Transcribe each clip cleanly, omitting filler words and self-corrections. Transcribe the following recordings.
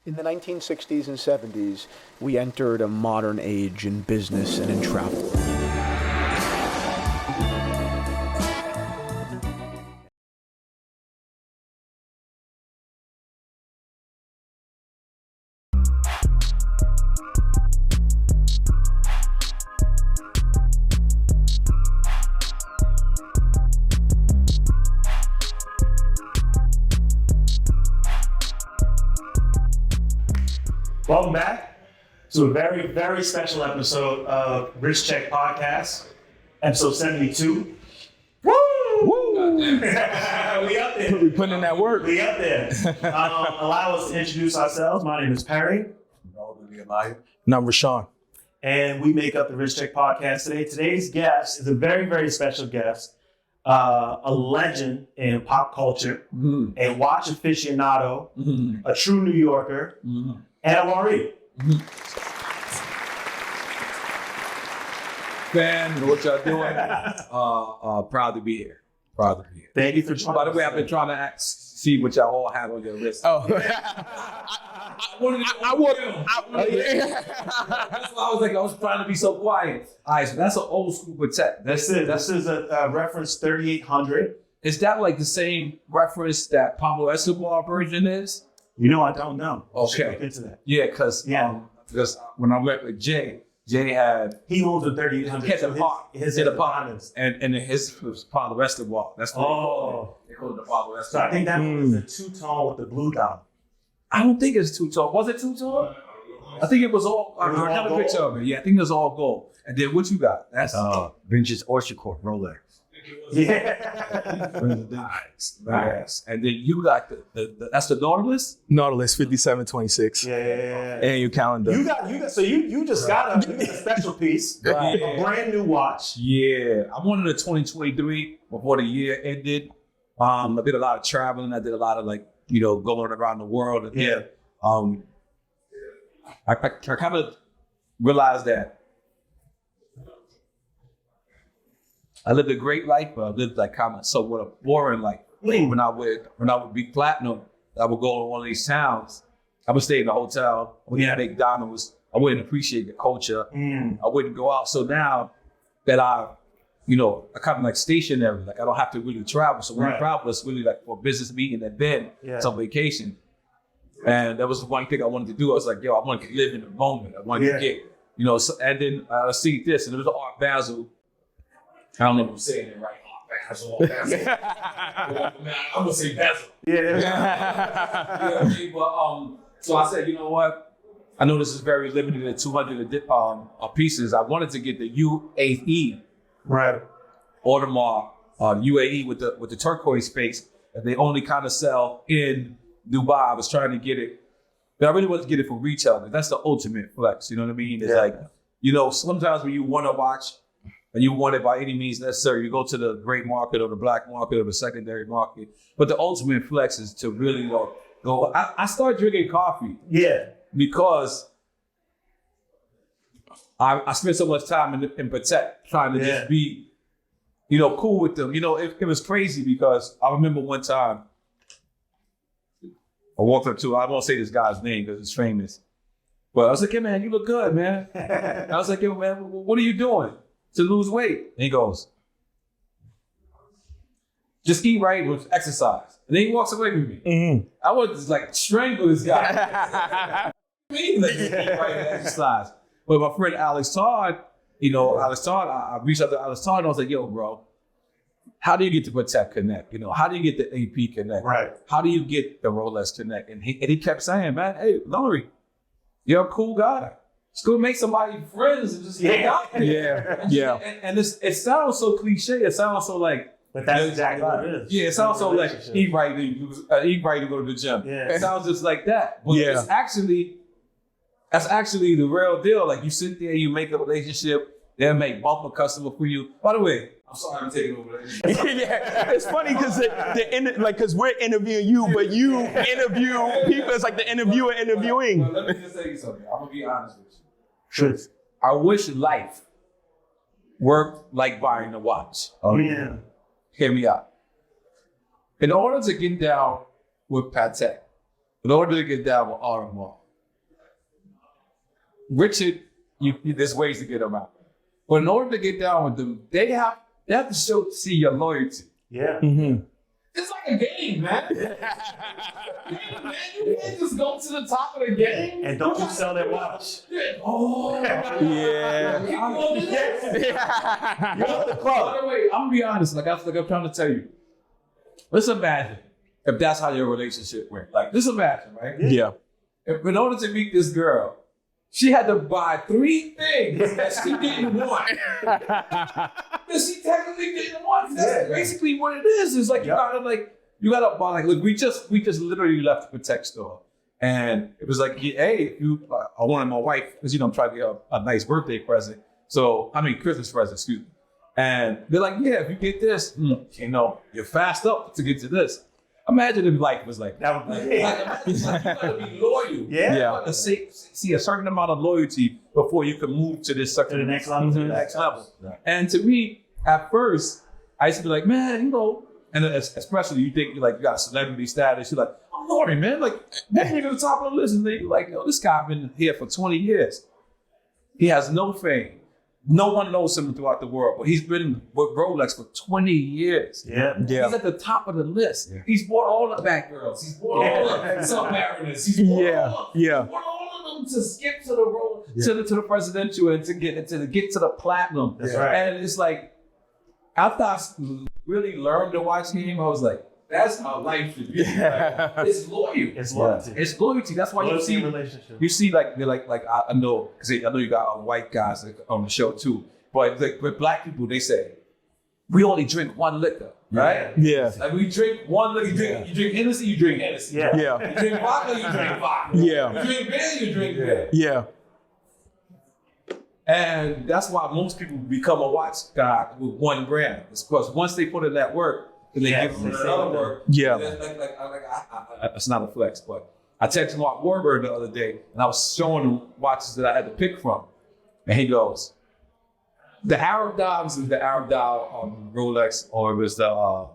In the 1960s and 70s, we entered a modern age in business and in travel. Welcome back to a very, very special episode of Rich Check Podcast, episode 72. Woo! Woo! We up there. We putting in that work. We up there. Allow us to introduce ourselves. My name is Perry. And I'm Rashawn. And we make up the Rich Check Podcast today. Today's guest is a very, very special guest, a legend in pop culture, a watch aficionado, a true New Yorker, and Honorary. Fan, what y'all doing? Proud to be here. Thank you for joining. By the way, I've been trying to see what y'all all have on your list. Oh, I was trying to be so quiet. All right, so that's an old school Patek. This is a reference 3800. Is that like the same reference that Pablo Escobar version is? You know, I don't know. Okay. Look into that. Yeah, because when I went with Jay had... He owns a 3800. He had the Pablo. And his was Pablo Escobar. That's they call it the Pablo Escobar. So I think that one is a two-tone with the blue dot. I don't think it's two-tone. Was it two-tone? I think it was all... I got a picture of it. Yeah, I think it was all gold. And then what you got? That's... Vintage Orchicore Rolex. Yeah. Nice. And then you got the that's the Nautilus? Nautilus 5726. Yeah. And your calendar. You just got a special piece, a brand new watch. Yeah. I wanted a 2023 before the year ended. I did a lot of traveling. I did a lot of going around the world. And I kind of realized that I lived a great life, but I lived kind of somewhat a boring life. When I would be platinum, I would go to one of these towns. I would stay in a hotel. I wouldn't make McDonald's. I wouldn't appreciate the culture. I wouldn't go out. So now that I kind of stationary, I don't have to really travel. So when I travel, it's really for a business meeting and then some vacation. And that was the one thing I wanted to do. I was like, I wanted to live in the moment. I wanted to get, and then I see this, and it was Art Basel. I don't know if I'm saying it right. Basil. I'm gonna say Basil. Yeah. So I said, you know what? I know this is very limited at 200 pieces. I wanted to get the UAE, Audemars UAE with the turquoise face that they only kind of sell in Dubai. I was trying to get it, but I really wanted to get it for retail. That's the ultimate flex. You know what I mean? It's sometimes when you want to watch. And you want it by any means necessary. You go to the gray market or the black market or the secondary market. But the ultimate flex is to really go. I started drinking coffee. Yeah. Because I spent so much time in Patek trying to just be, cool with them. It was crazy because I remember one time I walked up to, I won't say this guy's name because it's famous. But I was like, hey man, you look good, man. I was like, yo man, what are you doing to lose weight? And he goes, just eat right with exercise. And then he walks away from me. Mm-hmm. I wanted to strangle this guy. I mean, just eat right and exercise. But my friend Alex Todd, I reached out to Alex Todd and I was like, yo, bro, how do you get the Patek Connect? How do you get the AP Connect? Right. How do you get the Rolex Connect? And he kept saying, man, hey, Honorary, you're a cool guy. Just go make somebody friends and just hang out there. Yeah. And it sounds so cliche. It sounds so but that's exactly what it is. Yeah, it sounds so eat right to go to the gym. Yeah. It sounds just like that. But that's actually the real deal. You sit there, you make a relationship, they'll make bumper customer for you. By the way, I'm sorry I'm taking over that. Yeah, it's funny because we're interviewing you, but you interview people. It's like the interviewer interviewing. Let me just tell you something. I'm gonna be honest with you. Truth. I wish life worked like buying a watch. Oh yeah. Hear me out. In order to get down with Patek, in order to get down with Audemars, Richard, there's ways to get around. But in order to get down with them, they have to see your loyalty. Yeah. It's like a game, man. You can't just go to the top of the game. And don't you sell that watch. Oh, Yeah. You're at the club. By the way, I'm gonna be honest. Like I'm trying to tell you. Let's imagine if that's how your relationship went. Like, just imagine, right? Yeah. If in order to meet this girl, she had to buy 3 things that she didn't want. That she technically didn't want. That's basically what it is. It's like you gotta buy like, look, we just literally left the Patek store. And it was like, hey, I wanted my wife, because I'm trying to get a nice birthday present. Christmas present, excuse me. And they're like, yeah, if you get this, you're fast up to get to this. Imagine if life was like that. You gotta be loyal. Yeah. You gotta see a certain amount of loyalty before you can move to this To the next level. To the next level. Right. And to me, at first, I used to be like, man, and especially you think you got celebrity status, you're like, I'm Nore, man, like, you're to the top of the list, and then you're like, this guy been here for 20 years. He has no fame. No one knows him throughout the world, but he's been with Rolex for 20 years. Yeah. He's at the top of the list. Yeah. He's bought all the back girls. He's bought all the Submariners. He's bought all of them to skip to the road, to the presidential, and to get to the platinum. That's right. And it's like, after I really learned to watch him, I was like, that's how life should be. Like, it's loyalty. It's loyalty. It's loyalty. That's why loyalty you see relationship. You see, like I know, because I know you got white guys on the show too. But with black people, they say we only drink one liquor, right? Yeah. Like we drink one liquor. You drink Hennessy, you drink Hennessy. Yeah. Yeah. You drink vodka, you drink vodka. Yeah. You drink beer, you drink beer. Yeah. And that's why most people become a watch guy with 1 gram. It's because once they put in that work, and they give them another work. Yeah. It's not a flex, but I texted Wahlberg the other day, and I was showing him watches that I had to pick from. And he goes, the Arab dial is the Arab dial on Rolex, or it was the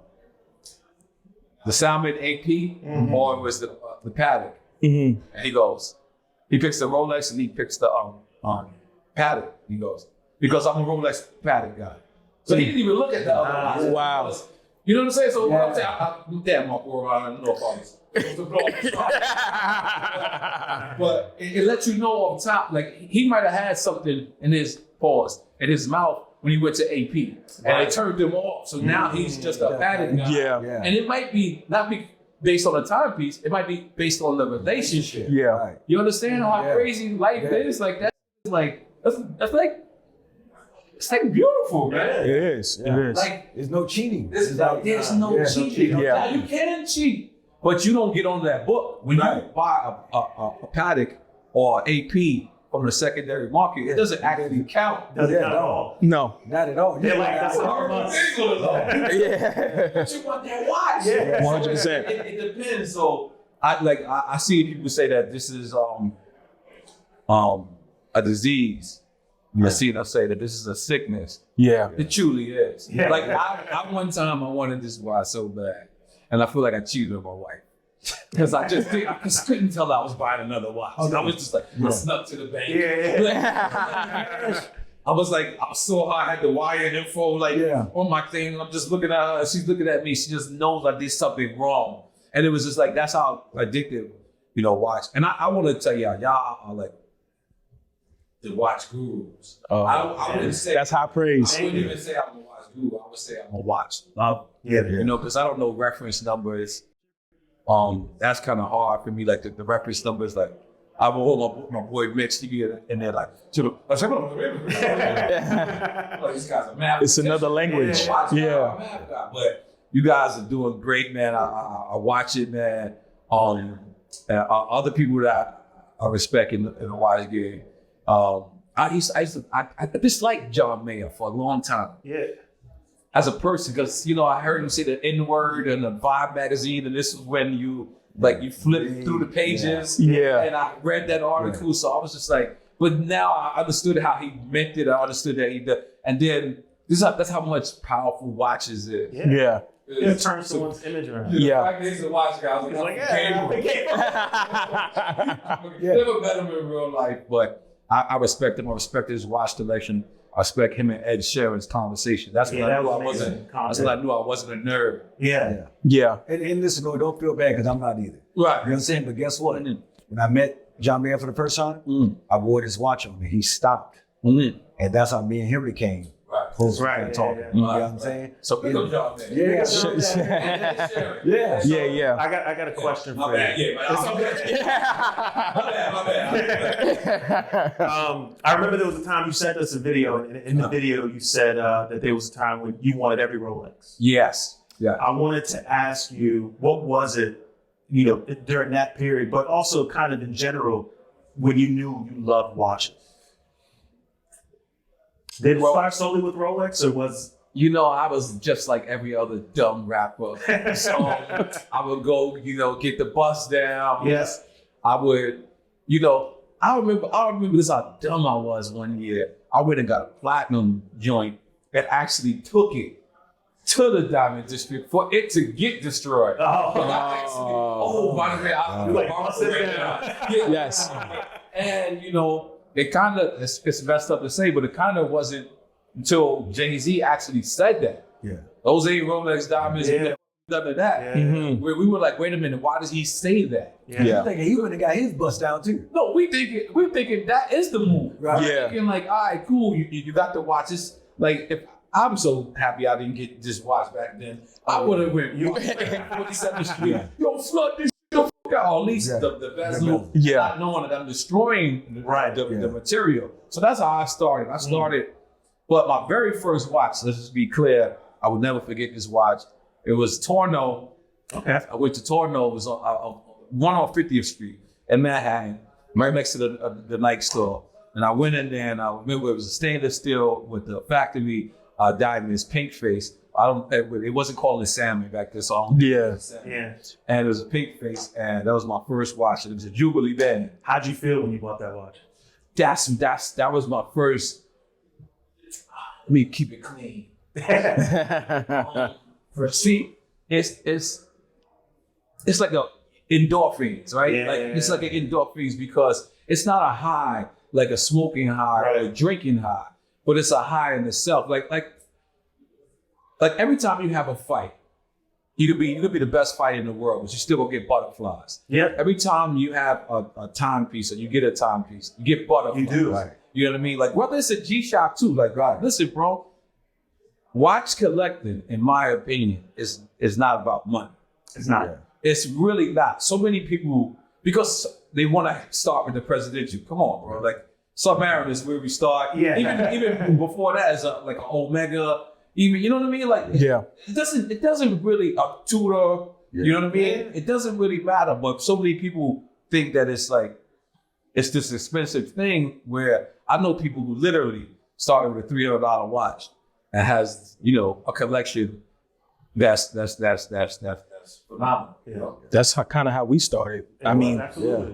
Salmon AP, or it was the Patek. And he goes, he picks the Rolex and he picks the Patek. He goes, because I'm a Rolex Patek guy. So he didn't even look at the other watch. Wow. You know what I'm saying? So what I'm saying, I'm damn my poor I don't know if but it lets you know off top, like he might have had something in his in his mouth when he went to AP, and it turned him off. So now he's just a Patek guy. Yeah. And it might be not be based on a timepiece. It might be based on the relationship. Yeah. Right. You understand how crazy life is? Like that's like it's like beautiful, man. It is. It is. Like There's no cheating. there's no cheating. Yeah. Now you can cheat, but you don't get on that book when you buy a Patek or AP from the secondary market. It doesn't actually count. Doesn't count at all. No. Not at all. They're like, that's Yeah. But you want that watch. Yeah. 100%. It depends. So I see people say that this is a disease. I see them say that this is a sickness. Yeah. It truly is. Yeah. Like I one time I wanted this watch so bad, and I feel like I cheated on my wife because I just couldn't tell I was buying another watch. I was just like I snuck to the bank. Yeah. I was so high. I had the wire info on my thing. And I'm just looking at her. And she's looking at me. She just knows I did something wrong, and it was just like that's how addictive, watch. And I want to tell y'all are like the watch gurus. I wouldn't say That's high praise. I wouldn't even say I'm a watch guru. I would say I'm a watch. Yeah. Because I don't know reference numbers. That's kind of hard for me. Like the reference numbers, like I will hold my boy Mitch and they're like, these guys are math. It's another language. Yeah. But you guys are doing great, man. I watch it, man. Other people that I respect in the watch game. I disliked John Mayer for a long time. Yeah. As a person, because I heard him say the N-word in the Vibe magazine, and this is when you flip through the pages. Yeah. And I read that article, so I was just like, but now I understood how he meant it. I understood that he did, and then that's how much powerful watches is. Yeah. Yeah, turn someone's image around. Yeah. Back then, the watch guy, I was like, never met him in real life, but I respect him. I respect his watch collection. I respect him and Ed Sheeran's conversation. That's when I knew I wasn't. That's when I knew I wasn't a nerd. Yeah. And listen, don't feel bad because I'm not either. Right. You know what I'm saying? But guess what? When I met John Mayer for the first time, I wore this watch on and he stopped. And that's how me and him became close and talking. You know what I'm saying? So pick up John Mayer. Yeah. I got a question for you. I remember there was a time you sent us a video, and in the video you said that there was a time when you wanted every Rolex. Yes. Yeah. I wanted to ask you, what was it, during that period, but also kind of in general, when you knew you loved watches? Did it start solely with Rolex, or was... I was just like every other dumb rapper. So I would go, get the bus down. Yes. I would, I remember this how dumb I was one year. I went and got a platinum joint and actually took it to the diamond district for it to get destroyed. By the way, Yes. And it kind of, it's messed up to say, but it kind of wasn't until Jay-Z actually said that. Yeah. Those ain't Rolex diamonds, none of that. Where we were like, wait a minute, why does he say that? I'm thinking he would have got his bust down too. No, we're thinking that is the move. Right. We're thinking like, all right, cool, you got the watches. Like, if I'm so happy I didn't get this watch back then, I would have went, 47th Street, flood this shit, or at least the bezel, not knowing that I'm destroying the material. So that's how I started. But my very first watch, let's just be clear, I would never forget this watch. It was Torno. Okay. I went to Torno. It was on 50th Street in Manhattan, right next to the Nike store. And I went in there, and I remember it was a stainless steel with the factory diamonds, pink face. It wasn't called a salmon back then, so Yeah. And it was a pink face, and that was my first watch. It was a Jubilee band. How'd you feel when you bought that watch? That was my first. Let me keep it clean. See, it's like a endorphins, right? It's like an endorphins because it's not a high like a smoking high or a drinking high, but it's a high in itself. Like every time you have a fight, you could be the best fighter in the world, but you still gonna get butterflies. Yeah. Every time you have a timepiece or you get a timepiece, you get butterflies. You do. Right. You know what I mean? Like whether it's a G-Shock too. Like, listen, bro. Watch collecting, in my opinion, is not about money. It's not. Yeah. It's really not. So many people, because they want to start with the presidential. Come on, bro. Like Submariner is where we start. Yeah. Even before that is like an Omega. Even, you know what I mean? Like it doesn't really a Tudor. Yeah. You know what I mean? Yeah. It doesn't really matter. But so many people think that it's this expensive thing where I know people who literally started with a $300 watch and has, a collection that's phenomenal. You know? That's kind of how we started.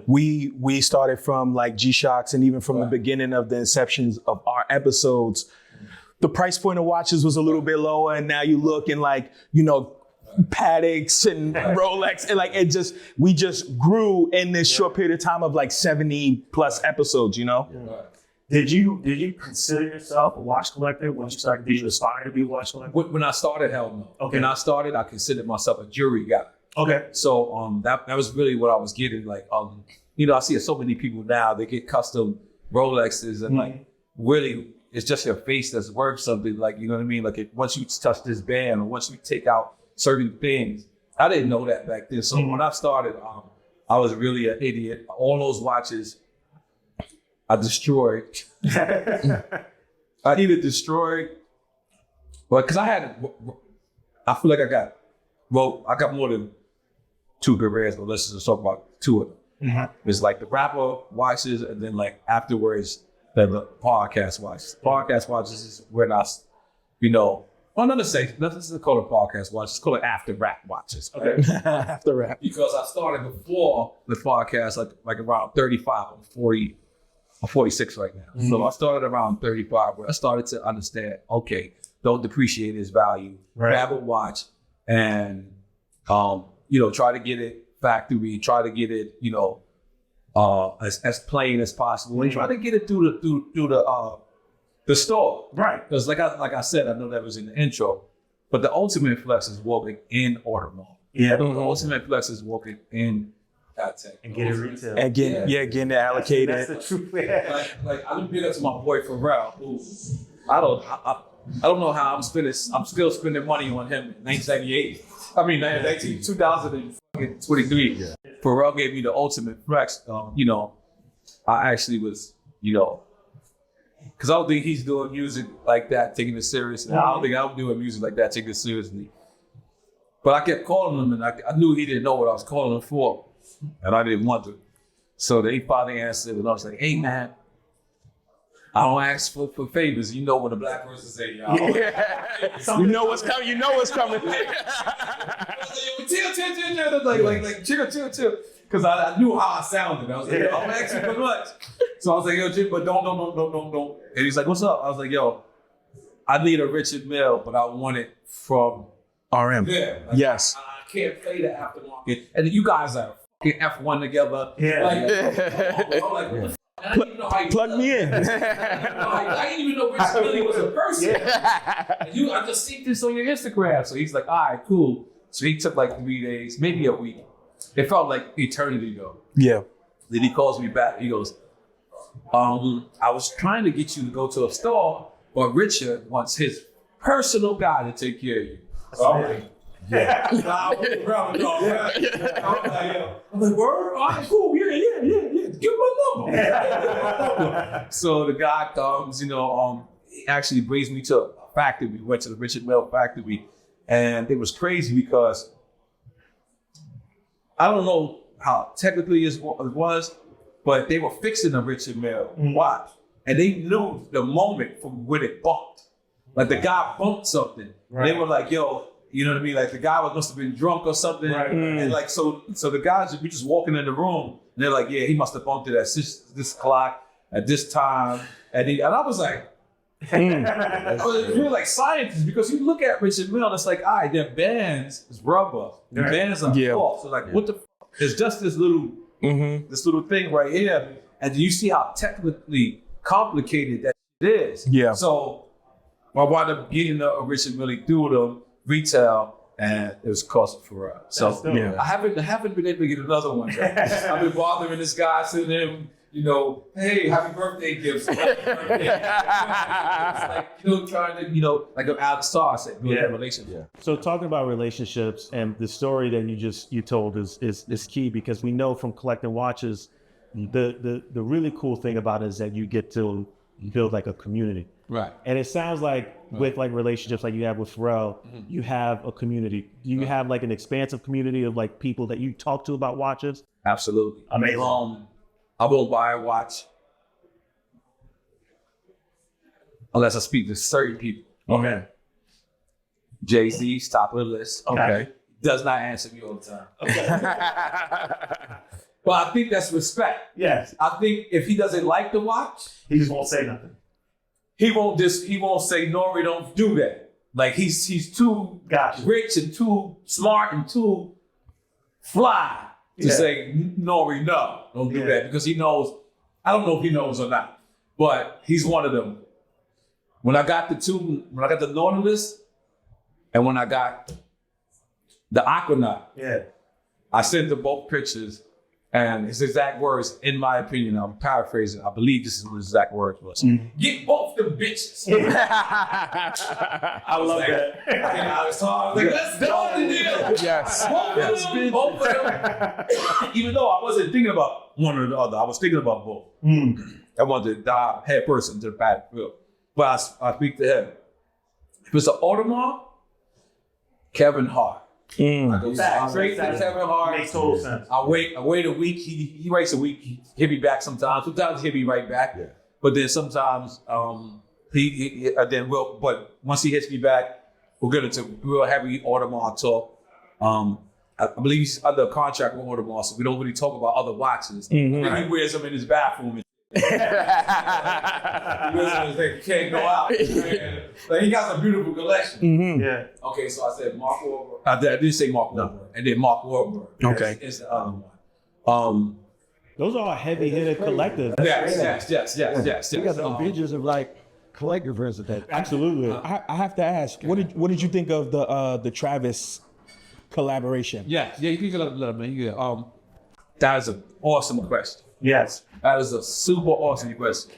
We started from like G-Shocks, and even from the beginning of the inceptions of our episodes, the price point of watches was a little bit lower, and now you look and Pateks and Rolex, and we just grew in this short period of time of like 70 plus episodes, Yeah. Did you consider yourself a watch collector once you started? Did you aspire to be a watch collector? When I started, hell no. Okay. When I started, I considered myself a jewelry guy. Okay. So that was really what I was getting. Like I see so many people now, they get custom Rolexes and really it's just your face that's worth something. Like, you know what I mean? Like once you touch this band or once you take out certain things, I didn't know that back then. So when I started, I was really an idiot. All those watches I destroyed. I either destroyed, but because I feel like I got more than 2 careers, but let's just talk about 2 of them. Mm-hmm. It's like the rapper watches, and then like afterwards, the podcast watches. Podcast watches is when let's just call it podcast watches. Let's call it after rap watches. Okay. After rap. Because I started before the podcast, like around 35. I'm 40. I'm 46 right now. Mm-hmm. So I started around 35 where I started to understand, okay, don't depreciate its value. Right. Grab a watch, and try to get it factory, try to get it, as plain as possible, and try to get it through the store. Right. Because like I said, I know that was in the intro, but the ultimate flex is walking in Audemars. Yeah. The ultimate flex is walking in Patek. And get it retail. And getting it allocated. That's the truth. Yeah. Like I done big up to my boy Pharrell, who I don't know how I'm still spending money on him in 1998. I mean 2023. Yeah. Pharrell gave me the ultimate flex. I actually was, because I don't think he's doing music like that, taking it seriously. I don't think I'm doing music like that, taking it seriously. But I kept calling him, and I knew he didn't know what I was calling him for, and I didn't want to. So then he finally answered, and I was like, "Hey man, I don't ask for favors. You know when a black person say, you know what's coming. You know what's coming." Chill. Because I knew how I sounded. I was like, I don't ask you for much. So I was like, yo, Jim, but don't. And he's like, what's up? I was like, yo, I need a Richard Mille, but I want it from RM. there. Yes. I can't play the aftermarket. And you guys are fucking F1 together. Yeah. I'm like, what the fuck? I didn't even know how you Plug me in. I didn't even know Richard Mille was a person. And I just seen this on your Instagram. So he's like, all right, cool. So he took like 3 days, maybe a week. It felt like eternity though. Yeah. Then he calls me back. He goes, I was trying to get you to go to a store, but Richard wants his personal guy to take care of you. All right. Yeah. I'm like, word? All right, cool. Yeah. Give him my number. So the guy comes, he actually brings me to a factory. We went to the Richard Mille factory, and it was crazy because I don't know how technically it was, but they were fixing a Richard Mille watch, and they knew the moment from when it bumped. Like the guy bumped something. Right. They were like, yo, you know what I mean? Like the guy must have been drunk or something. Right. And like, so the guys, we just walking in the room, and they're like, yeah, he must have bumped it at this clock, at this time. And I was like, I was really like scientists, because you look at Richard Mille, and it's like, all right, their bands is rubber. The bands are cloth. So like, what the it's just this little thing right here. And you see how technically complicated that is. Yeah. So I wound up getting a Richard Mille through the retail, and it was costing for us. So I haven't been able to get another one. I've been bothering this guy, sending him, hey, happy birthday gifts. Like, trying to, like an outstar said, build that relationship. Yeah. So talking about relationships, and the story that you told is key, because we know from collecting watches, the really cool thing about it is that you get to build like a community. Right. And it sounds like with like relationships like you have with Pharrell, you have a community. Do you have like an expansive community of like people that you talk to about watches? Absolutely. Amazing. I won't buy a watch unless I speak to certain people. Okay. Jay-Z, top of the list. Okay. Does not answer me all the time. Okay. But I think that's respect. Yes. I think if he doesn't like the watch, he just won't say nothing. He won't say, Nore, don't do that. Like he's too rich and too smart and too fly to say, Nore, no, don't do that, because he knows. I don't know if he knows or not, but he's one of them. When I got the Nautilus, and when I got the Aquanaut, I sent them both pictures, and his exact words, in my opinion, I'm paraphrasing, I believe this is what his exact words was. Get both them bitches. I love that. I was like, let's go the deal. Yes. Both of them. Even though I wasn't thinking about one or the other, I was thinking about both. I wanted to dive head first into the battlefield. But I speak to him. If it's an Audemars, Kevin Hart. I go straight to Kevin Hart. Makes total sense. I wait a week. He waits a week. He'll be back sometimes. Sometimes he'll be right back. Yeah. But then sometimes but once he hits me back, we'll get into real heavy Audemars talk. I believe he's under a contract with Audemars, so we don't really talk about other watches. And he wears them in his bathroom. You can't go out. Like, he got some beautiful collection. Mm-hmm. Yeah. Okay, so I said Mark Wahlberg. I did say Mark Wahlberg, and then Mark Wahlberg. Okay. Is the other one. Those are all heavy hitter collectors. Yes. You got the pictures of like collectors and that. Absolutely. I have to ask, what did you think of the Travis collaboration? Yeah, you can let him, man. That is an awesome question. Yes. That is a super awesome question.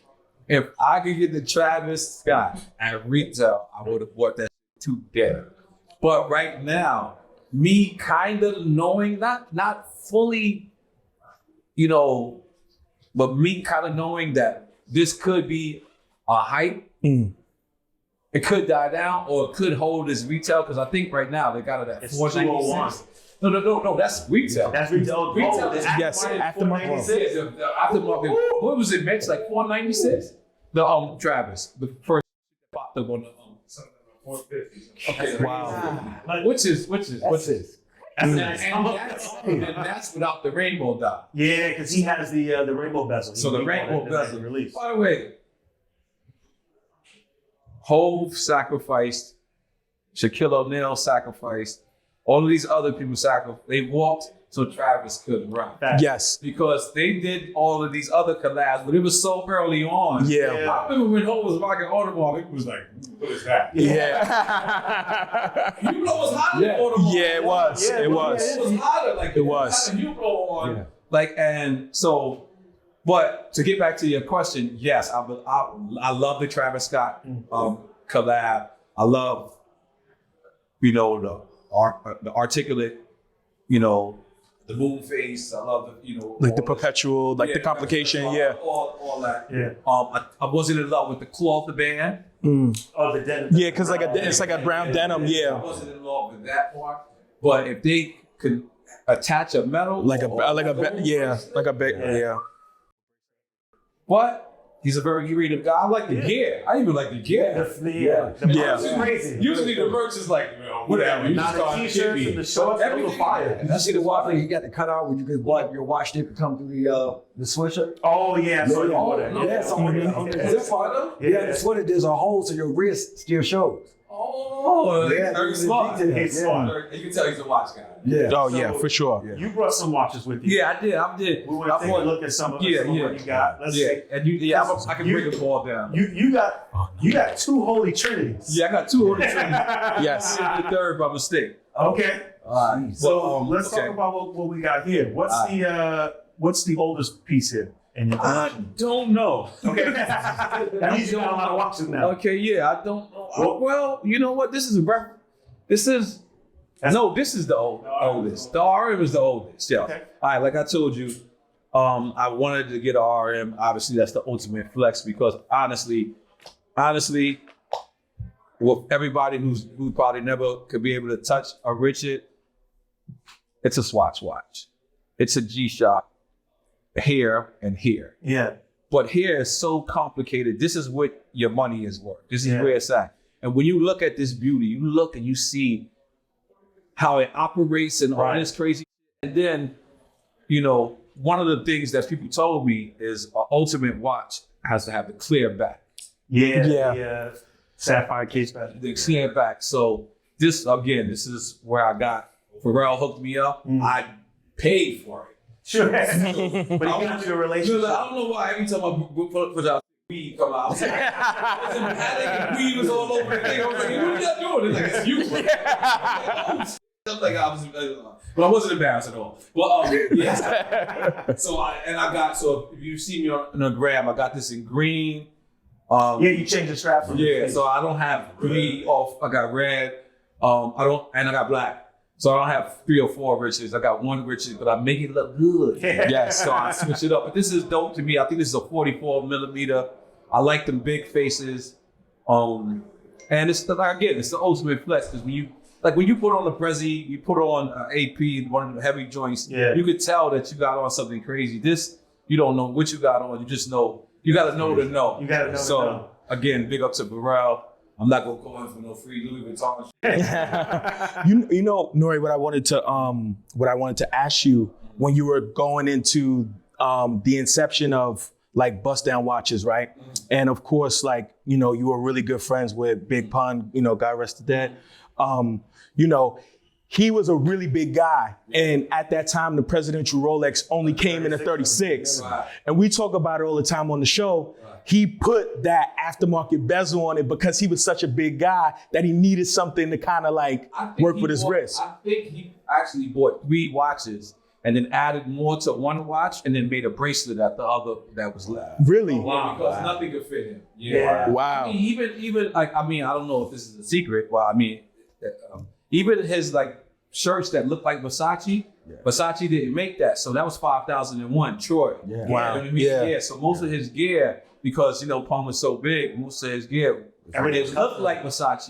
If I could get the Travis Scott at retail, I would have bought that today. But right now, me kind of knowing, not fully, but me kind of knowing that this could be a hype. It could die down or it could hold as retail, because I think right now they got it at $496. No, that's retail. That's retail. Retail is aftermarket. The aftermarket. What was it, Mitch? Like $496? The Travis, the first popped up on the $450. Okay, Wow. Which is and that's without the rainbow dye. Yeah, because he has the rainbow bezel. So the rainbow bezel. Release. By the way, Hove sacrificed, Shaquille O'Neal sacrificed, all of these other people sacrificed. They walked so Travis couldn't run. Yes. Because they did all of these other collabs, but it was so early on. Yeah. I remember when Hove was rocking Audemars, it was like, what is that? Yeah. You know what's hotter than Audemars? Yeah, it was. Yeah, It was. It was hotter. Like, It was. You blow on. Yeah. Like, and so, but to get back to your question, yes, I love the Travis Scott collab. I love, the articulate, the moon face. I love Like the perpetual, like the complication, all that. Yeah. I wasn't in love with the cloth band. Oh, the denim. Yeah, because it's like a brown denim, I yeah. wasn't in love with that part. But if they could attach a metal, yeah. But he's a very creative guy. I like the gear. I even like the gear. The merch is crazy. Usually the merch is like, whatever. You Now just the start t-shirts getting and the shorts, those are fire. Did you see the watch thing? You got the cutout where you could wipe your watch dip and come through the swisher? Oh yeah, so you Yeah. bought it. Yeah, so on the Is it part of? Yeah, the sweater, there's a hole so your wrist still shows. Oh, Yeah, very it's smart. detailed. He's Yeah. smart. You can tell he's a watch guy. Yeah. Oh, yeah, for sure. You brought some watches with you. Yeah, I did. We want to take a look at some of what you got. Let's see. And I can break them all down. You got two holy trinities. Yeah, I got two orders. Yes. The third by mistake. Okay. All right. So let's okay. talk about what we got here. What's the oldest piece here? I don't know. Okay. That means you got a lot of watches now. Okay, yeah, I don't know. Well, you know what? This is the oldest. The RM is the oldest. Yeah. Okay. All right, like I told you, I wanted to get an RM. Obviously, that's the ultimate flex because honestly, with everybody who probably never could be able to touch a Richard, it's a Swatch watch. It's a G-Shock here and here. Yeah. But here is so complicated. This is what your money is worth. This is Yeah. where it's at. And when you look at this beauty, you look and you see how it operates and all this crazy. And then, one of the things that people told me is an ultimate watch has to have the clear back. Yeah. Yeah. The sapphire case back. The clear back. So this is where I got, Pharrell hooked me up. I paid for it. Sure. But he got you a relationship. I don't know why every time I put out weed come out, I was like, Patek and weed was all over the thing. I was like, what are y'all doing? It's like, it's you. But I wasn't embarrassed at all. Well, yeah. So if you see me on the gram, I got this in green. You changed the strap from So I don't have green off. I got red. I got black. So I don't have 3 or 4 Richards. I got 1 Richard, but I make it look good. Yes. So I switch it up. But this is dope to me. I think this is a 44 millimeter. I like them big faces. And it's the ultimate flex because when you put on the Prezi, you put on AP, one of the heavy joints, you could tell that you got on something crazy. This, you don't know what you got on. You just know. You got to know to know. You got to know to know. Again, big up to Pharrell. I'm not gonna go in for no free Louis Vuitton. Nore, what I wanted to ask you when you were going into the inception of like bust down watches, right? And of course, like, you know, you were really good friends with Big Pun, you know, God rest the dead. You know, he was a really big guy. And at that time, the presidential Rolex only came in a 36. And we talk about it all the time on the show. He put that aftermarket bezel on it because he was such a big guy that he needed something to kind of like work with his wrist. I think he actually bought 3 watches and then added more to one watch and then made a bracelet at the other that was left. Really? Yeah, because nothing could fit him. Yeah. Wow. I mean, even like, I mean, I don't know if this is a secret. Well, I mean, even his like shirts that look like Versace, Versace didn't make that. So that was 5001 Troy. Wow. You know what I mean? Yeah. So most of his gear, because, you know, Palm was so big, most of his gear, it looked like Versace.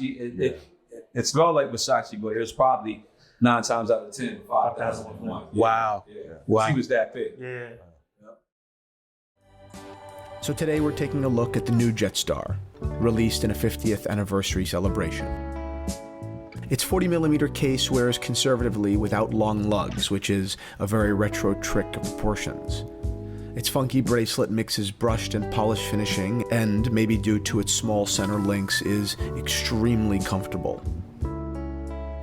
It smelled like Versace, but it was probably 9 times out of 10, 5001. Wow. Wow. She was that big. Yeah. So today we're taking a look at the new Jetstar, released in a 50th anniversary celebration. Its 40mm case wears conservatively without long lugs, which is a very retro trick of proportions. Its funky bracelet mixes brushed and polished finishing, and, maybe due to its small center links, is extremely comfortable.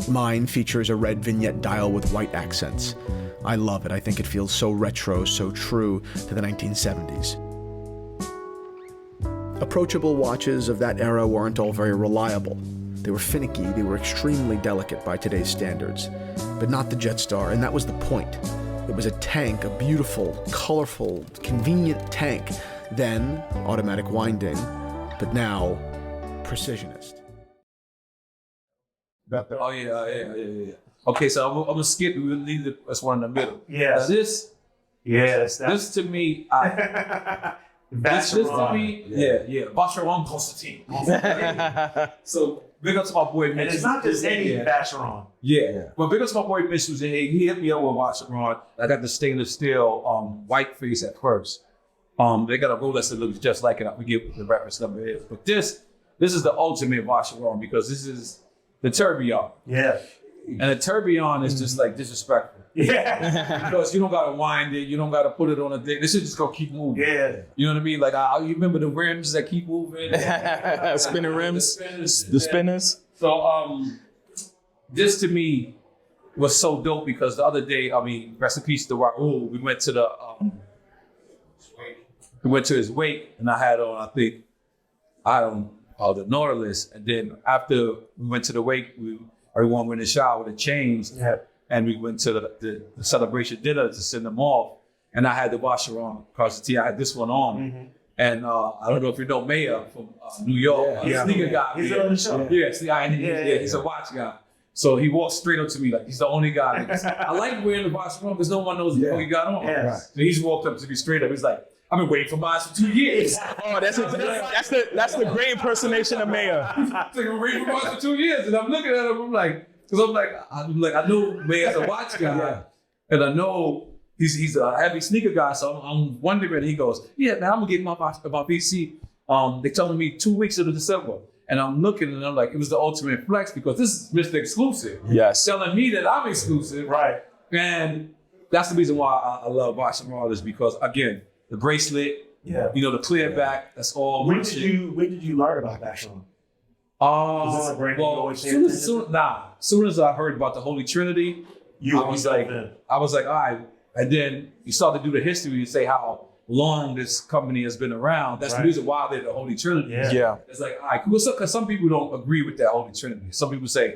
Mine features a red vignette dial with white accents. I love it. I think it feels so retro, so true to the 1970s. Approachable watches of that era weren't all very reliable. They were finicky, they were extremely delicate by today's standards, but not the Jetstar, and that was the point. It was a tank, a beautiful, colorful, convenient tank, then automatic winding, but now precisionist. Oh, yeah. Okay, so I'm going to skip, we'll leave this one in the middle. Yes. Now this to me, this to me, Vacheron Constantin. So big up to my boy Mitch. And it's not just any Vacheron. Yeah. Well, big up to my boy Mitch who's in here. He hit me up with Vacheron. I got the stainless steel white face at first. They got a Rolex that looks just like it. We get the reference number is. But this is the ultimate Vacheron because this is the tourbillon. Yeah. And the tourbillon is just like disrespectful. Yeah. Because you don't got to wind it. You don't got to put it on a thing. This is just going to keep moving. Yeah. You know what I mean? Like, you remember the rims that keep moving? Spinning rims, the spinners. So, this to me was so dope because the other day, I mean, rest in peace to Raul, we went to his wake and I had on, the Nautilus. And then after we went to the wake, everyone went in the shower to change. Yeah. And we went to the celebration dinner to send them off. And I had the Vacheron Constantin. I had this one on. Mm-hmm. And I don't know if you know Mayor from New York. Sneaker guy. He's on the show. He's a watch guy. So he walked straight up to me like he's the only guy. I like wearing the Vacheron because no one knows what he got on. Yeah. Right. So he's walked up to me straight up. He's like, I've been waiting for mine for 2 years. Oh, that's the great impersonation of Mayor. I've been waiting for mine for 2 years. And I'm looking at him, I'm like, I know Mayor's a watch guy, and I know he's a heavy sneaker guy. So I'm wondering. He goes, "Yeah, man, I'm gonna get my VC. They telling me 2 weeks into December." And I'm looking, and I'm like, it was the ultimate flex because this is Mr. Exclusive. Yes, telling me that I'm exclusive, right? And that's the reason why I love Vacheron is because again, the bracelet, the clear back. That's all. When did you learn about Vacheron? Soon as I heard about the Holy Trinity, I was like, all right. And then you start to do the history and say how long this company has been around. That's the reason why they're the Holy Trinity. Yeah. It's like, all right, because some people don't agree with that Holy Trinity. Some people say,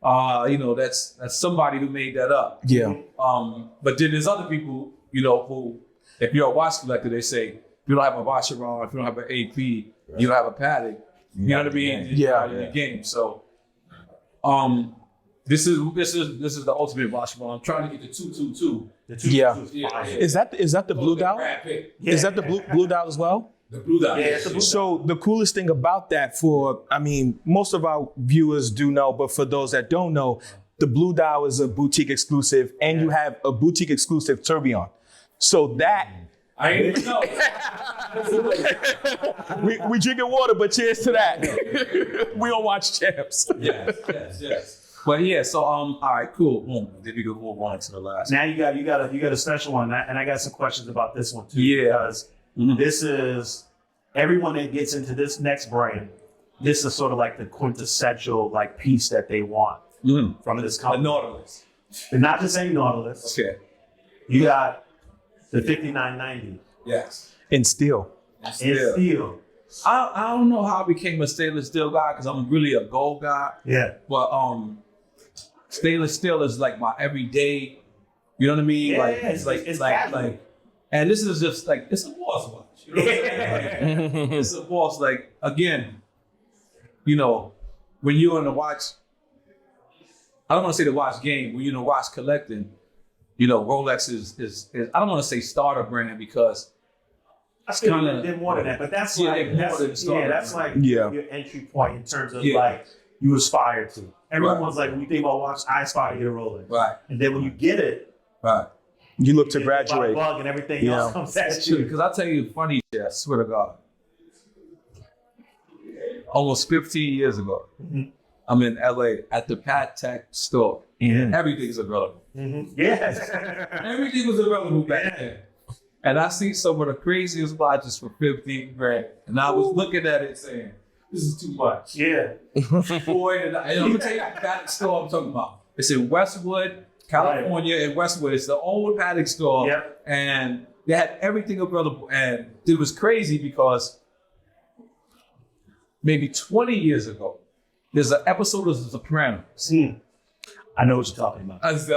that's somebody who made that up. Yeah. But then there's other people, who, if you're a watch collector, they say, if you don't have a Vacheron, if you don't have an AP, you don't have a Patek. You know what I mean? Yeah. In the game. So, this is the ultimate Vacheron. I'm trying to get the 222. Yeah. Is that the blue dial? Is that the blue dial as well? The blue dial. Yeah. So the coolest thing about that most of our viewers do know, but for those that don't know, the blue dial is a boutique exclusive, and you have a boutique exclusive tourbillon. So that. I ain't even know. we drinking water, but cheers to that. We don't watch champs. Yes. But yeah, so all right, cool. Then we go move on to the last. Now you got a special one, and I got some questions about this one too. Yeah. Because This is everyone that gets into this next brand. This is sort of like the quintessential like piece that they want from this company. The Nautilus. They're not just saying Nautilus. Okay. You got the 5990. Yes. And steel. And steel. I don't know how I became a stainless steel guy because I'm really a gold guy. Yeah. But stainless steel is like my everyday. You know what I mean? Yeah, like it's like, and this is just like it's a boss watch. You know what I'm saying? Like, it's a boss. Like again, you know, when you're in the watch, I don't want to say the watch game. When you're in the watch collecting, you know, Rolex is I don't want to say starter brand because I still did more than that, but that's like your entry point in terms of like you aspire to. Everyone's like, when you think about watch, I aspire to get a Rolex. Right. And then when you get it, you look to graduate. Bug and everything else comes at you. Because I'll tell you funny shit, I swear to God. Almost 15 years ago, I'm in LA at the Patek store. And everything is available. Yeah. Everything was available back then. And I see some of the craziest watches for 15 grand. And I was looking at it saying, this is too much. Yeah. Boy, and I'm going to tell you the Patek store I'm talking about. It's in Westwood, California, in Westwood. It's the old Patek store. Yep. And they had everything available. And it was crazy because maybe 20 years ago, there's an episode of The Sopranos. I know what you're talking about. There's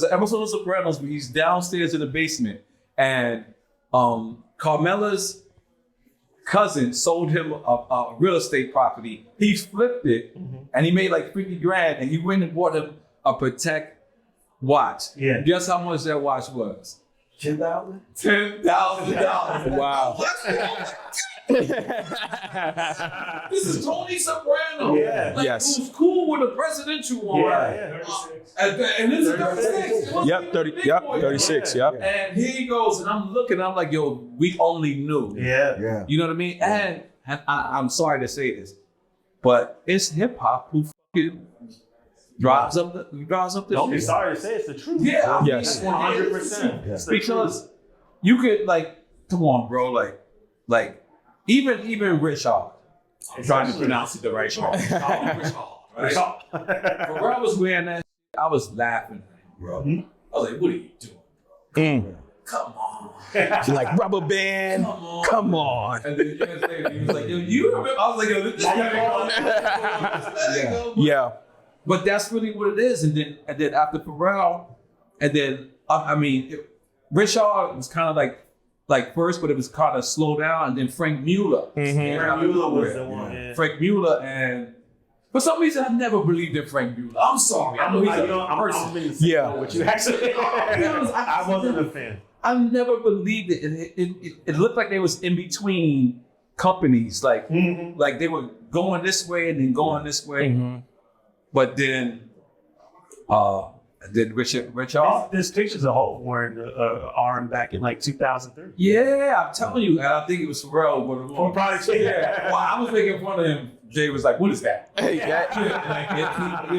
an episode of Sopranos where he's downstairs in the basement and Carmela's cousin sold him a real estate property. He flipped it and he made like 50 grand and he went and bought him a Patek watch. Yeah. Guess how much that watch was? $10,000? $10,000. Wow. This is Tony Soprano. Yeah. Like, Yes. who's cool with a presidential one. Yeah. And this is 36. Yep, 36, yep. And here he goes, and I'm looking, I'm like, yo, we only knew. Yeah. You know what I mean? And I'm sorry to say this, but it's hip hop who fucking drives up the Don't be shit. sorry to say it's the truth. Yeah. I mean, Yes. 100%. It's the because you could come on, bro, like even Richard. I'm trying to pronounce it the right way. Richard, right? Pharrell was wearing that shit, I was laughing, bro. I was like, what are you doing? Come on. You're like, rubber band. Come on. And then he was like, yo, you remember? I was like, yo, this guy. Yeah. But that's really what it is. And then after Pharrell, and then Richard was kind of like first, but it was kind of slow down. And then Frank Mille. Frank Mille was the one. Yeah. Frank Mille, and for some reason, I never believed in Frank Mille. I'm sorry. I know he's a person. Yeah. What you actually? I wasn't a fan. I never believed it. It looked like they was in between companies, like they were going this way and then going this way. But then Richard. This picture's a whole wearing the arm back in like 2003. Yeah, I'm telling you, and I think it was Pharrell. But probably well, I was making fun of him. Jay was like, "What is that?" You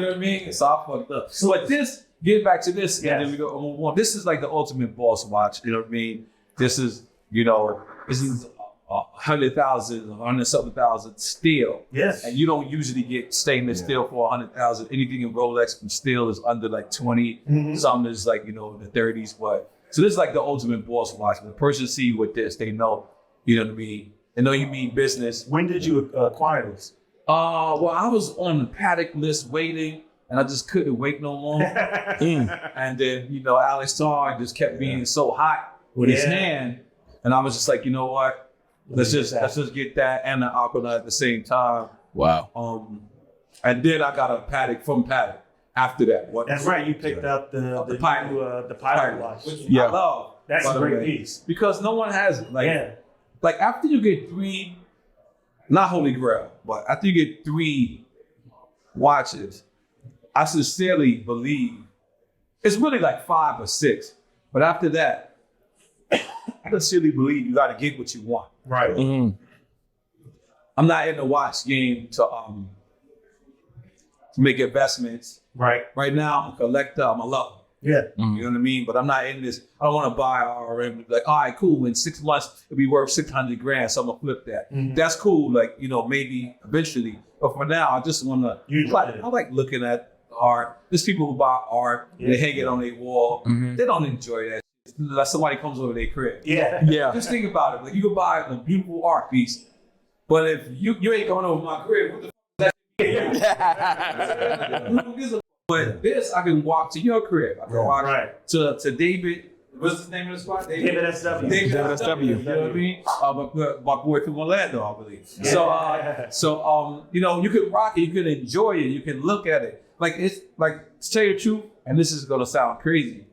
know what I mean? So I fucked up. But this, get back to this, and then we go move on. This is like the ultimate boss watch. You know what I mean? This is, this is 100,000, 100-something-thousand steel. Yes. And you don't usually get stainless steel for 100,000. Anything in Rolex from steel is under like 20. Some is like, in the 30s. But so this is like the ultimate boss watch. When the person see you with this, they know, you know what I mean? They know you mean business. When did you acquire this? Well, I was on the Patek list waiting, and I just couldn't wait no longer. And then, Alex Starr just kept being so hot with his hand. And I was just like, you know what? Let's just get that and the Aquanaut at the same time. Wow. And then I got a Patek from Patek after that. That's right. You picked up the pilot watch. Which Yeah. I love. That's a great piece. Because no one has it. Like after you get 3, not Holy Grail, but after you get 3 watches, I sincerely believe it's really like 5 or 6. But after that, I sincerely believe you got to get what you want. Right. I'm not in the watch game to make investments. Right. Right now, I'm a collector. I'm a lover. Yeah. You know what I mean? But I'm not in this. I don't want to buy RM. Like, all right, cool. In 6 months, it'll be worth $600,000. So I'm gonna flip that. That's cool. Like, you know, maybe eventually. But for now, I just want to. I like looking at art. There's people who buy art. They hang it on their wall. They don't enjoy that. Like somebody comes over their crib. Yeah. Just think about it. Like, you can buy a beautiful art piece, but if you ain't going over my crib, what the fuck is that? Who gives a fuck? But this, I can walk to your crib. I can walk to David. What's the name of the spot? David S.W. David S.W. You know what I mean? My boy from Orlando, I believe. So, you know, you can rock it, you can enjoy it, you can look at it. Like, it's like, to tell you the truth, and this is gonna sound crazy.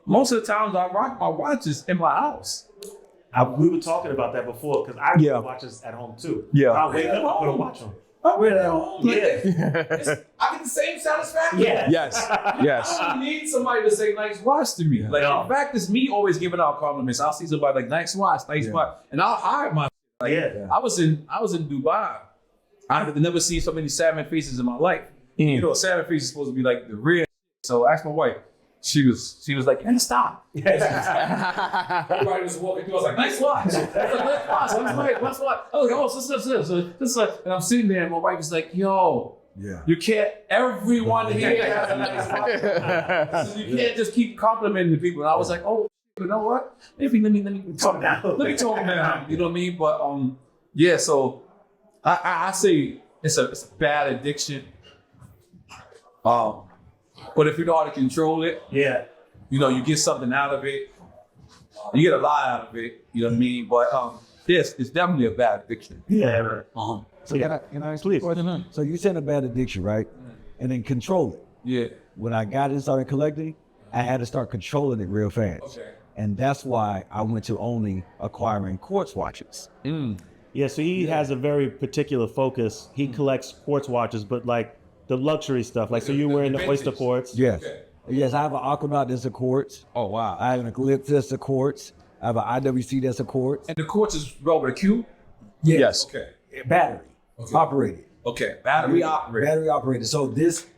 Most of the times I rock my watches in my house. We were talking about that before because I wear watches at home too. Yeah. I wake up, I put a watch on. I wear that at home. Yeah. I get the same satisfaction. Yeah. Yes. I don't need somebody to say nice watch to me. Like, in fact, it's me always giving out compliments. I'll see somebody like nice watch, and I'll hide my. Like, I was in Dubai. I've never seen so many salmon faces in my life. You know, a salmon face is supposed to be like the real. So I asked my wife. She was like, "Can stop?" Everybody was walking through. I was like, "Nice watch." I was like, "Nice watch." I was like, "Oh, this." And I'm sitting there, and my wife was like, "Yo, you can't. Everyone here has a nice watch. So you can't just keep complimenting people." And I was like, "Oh, you know what? Maybe let me talk down. Let me talk down." You know what I mean? But yeah. So I say it's a bad addiction. But if you know how to control it, you know, you get something out of it. You get a lot out of it. You know what I mean? But this is definitely a bad addiction. Yeah. So please. So you said a bad addiction, right? And then control it. Yeah. When I got and started collecting, I had to start controlling it real fast. Okay. And that's why I went to only acquiring quartz watches. Yeah, so he has a very particular focus. He collects quartz watches, but like the luxury stuff. Like, so you're wearing the Oyster quartz. Yes. Okay. Yes, I have an Aquanaut that's a quartz. Oh, wow. I have an Eclipse that's a quartz. I have an IWC that's a quartz. And the quartz is rolled with a Q? Yes. Okay. Battery operated. Okay. Battery operated. Battery operated. So this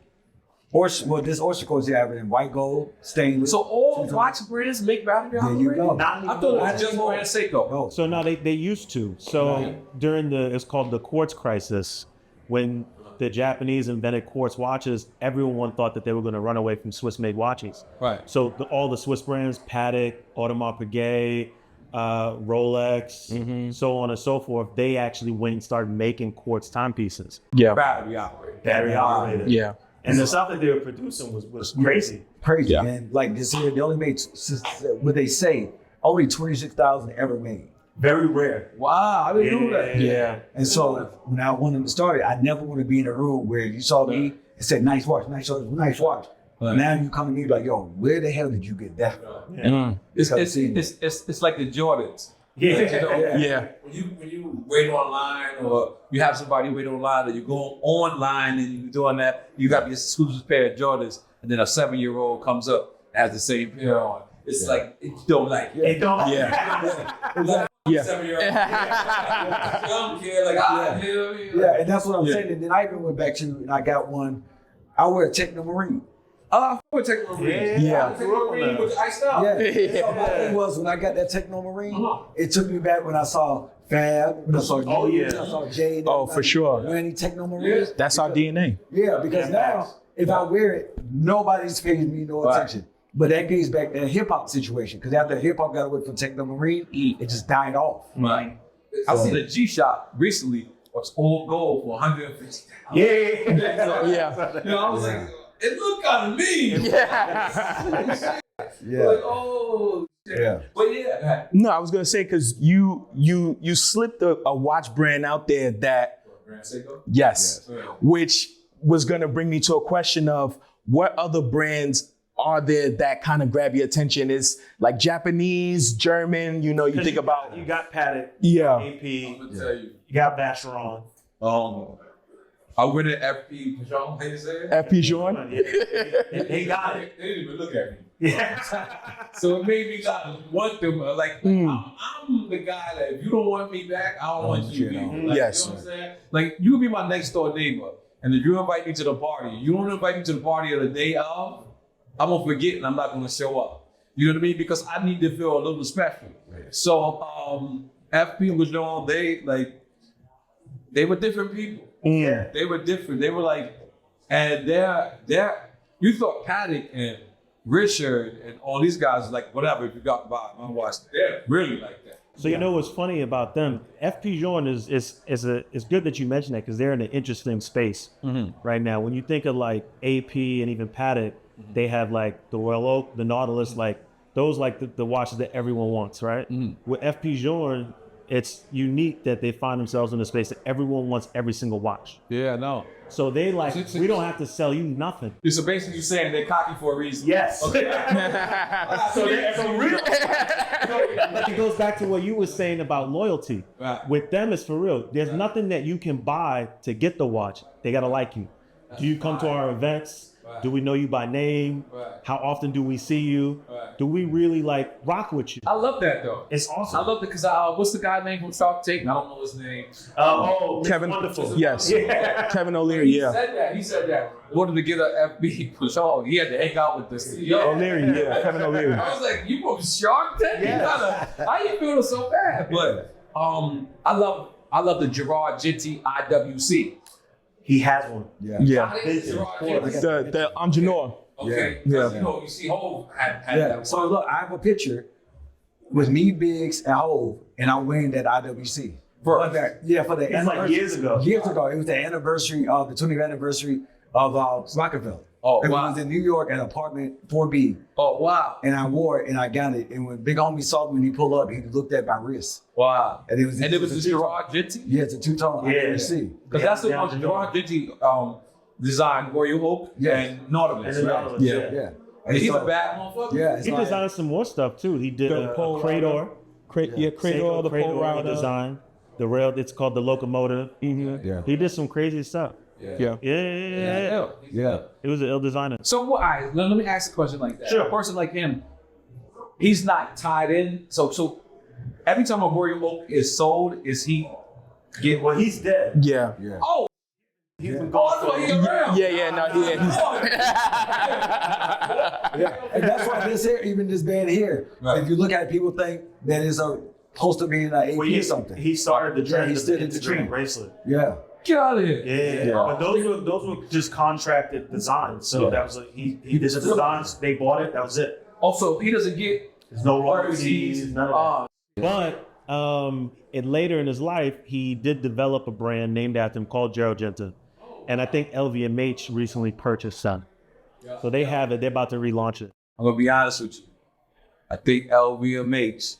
Oyster quartz you have it in white gold, stainless. So all watch brands make battery operated? There you go. I thought it was just brand Seiko. No. So no, they used to. So during it's called the quartz crisis, when the Japanese invented quartz watches, everyone thought that they were going to run away from Swiss-made watches. Right. So all the Swiss brands, Patek, Audemars Piguet, Rolex, so on and so forth, they actually went and started making quartz timepieces. Yeah. Battery operated. Battery operated. Yeah. And the stuff that they were producing was crazy. Crazy. Yeah. And like this year, they only made what they say, only 26,000 ever made. Very rare. Wow, I didn't know that. Yeah. And so when I wanted to start it, I never want to be in a room where you saw me and said, nice watch, nice watch, nice watch. Right. Now you come to me like, yo, where the hell did you get that from? It's like the Jordans. Yeah. When you wait online, or you have somebody wait online, or you go online and you're doing that, you got this exclusive pair of Jordans, and then a 7-year-old comes up and has the same pair on. It's like, it don't like it. It don't. Yeah. 7-year-old. I don't care. Like, Yeah, and that's what I'm saying. And then I even went back to, and I got one, I wear a Techno Marine. I would take a Marine. Yeah. Techno Marine with iced out. Yeah. So my thing was, when I got that Techno Marine, it took me back when I saw Fab, when I saw I saw Jade. Oh, for sure. Wearing Techno Marines. That's our DNA. Yeah, because now, if I wear it, nobody's paying me no attention. But that goes back to the hip hop situation, because after hip hop got away from Techno Marine, it just died off. Right. I seen a G-Shock recently, was all gold for $150,000. Yeah. You know, I was like, it looked kind of mean. Yeah. Like, oh. Yeah. But yeah. No, I was gonna say, because you slipped a watch brand out there that Brand Seiko? yes, which was gonna bring me to a question of what other brands are there that kind of grab your attention? Is like Japanese, German, you know, you think about. You got Patek, AP, I'm gonna tell you. you got Vacheron. I went to FP Pajon, how you say it? FP Jean? They got it. They didn't even look at me. Yeah. So it made me not want them. Like, I'm the guy that if you don't want me back, I don't want you. Like, yes. You know what I'm saying? Like, you can be my next door neighbor. And if you invite me to the party, you don't invite me to the party of the day of, I'm gonna forget and I'm not gonna show up. You know what I mean? Because I need to feel a little special. So FP and Vacheron, they were different people. Yeah. They were different. They were like, and they're you thought Patek and Richard and all these guys like whatever if you got by my watch, they're really like that. So you know what's funny about them? FP Journe is good that you mentioned that because they're in an interesting space right now. When you think of like AP and even Patek, they have like the Royal Oak, the Nautilus, like those like the watches that everyone wants, right? With FP Journe, it's unique that they find themselves in a space that everyone wants every single watch. Yeah, no. So they like, we don't have to sell you nothing. So basically you're saying they're cocky for a reason. Yes. Okay. But it goes back to what you were saying about loyalty. Right. With them, it's for real. There's nothing that you can buy to get the watch. They gotta like you. Do you come to our events? Do we know you by name? How often do we see you? Do we really like rock with you? I love that though. It's awesome. I love it because what's the guy name from Shark Tank? I don't know his name. Kevin. Wonderful. Yes. Yeah. Kevin O'Leary. He Yeah. said that. He said that. Wanted to get a FB for sure. He had to hang out with the CEO. O'Leary. Yeah. Kevin O'Leary. I was like, you from Shark Tank? Yes. How you feeling so bad? But I love the Gerald Genta IWC. He has one. Yeah. The Nore. Okay. Yeah. You know, you see Hov had that. So look, I have a picture with me, Biggs, and Hov, and I'm wearing that IWC. For the That's like anniversary. years ago. Years ago, it was the anniversary of the 20th anniversary of Rockefeller. Oh, it wow. was in New York at apartment 4B. Oh, wow. And I wore it and I got it. And when Big Homie saw me when he pulled up, he looked at my wrist. Wow. And it was the Gerald Genta? Yeah, it's a two-tone IWC. Because that's the one Gerald Genta designed Royal Oak and Nautilus. And Right? Nautilus, Yeah. And he's a bad motherfucker. Yeah, it's He like, designed some more stuff too. He did The a pole Crador. Crador, the pole rider. design. The rail, it's called the locomotive. yeah. He did some crazy stuff. Yeah. Yeah. He was an ill designer. So, all right, let me ask a question like that. Sure. A person like him, he's not tied in. So every time a Royal Oak is sold, is he get? Well, he's dead. Yeah. Oh, He's been oh, gone I for thought he around. Yeah. No, And that's why this here, even this band here, if you look at it, people think that it's supposed to be an AP or something. He started the trend. he still did the the dream trend. bracelet. Yeah. Get out of here. Yeah. But those were just contracted designs. So that was he did the designs. They bought it. That was it. Also, he doesn't get There's no royalties. None of that. But later in his life, he did develop a brand named after him called Gerald Genta. And I think LVMH recently purchased some. So they have it. They're about to relaunch it. I'm gonna be honest with you. I think LVMH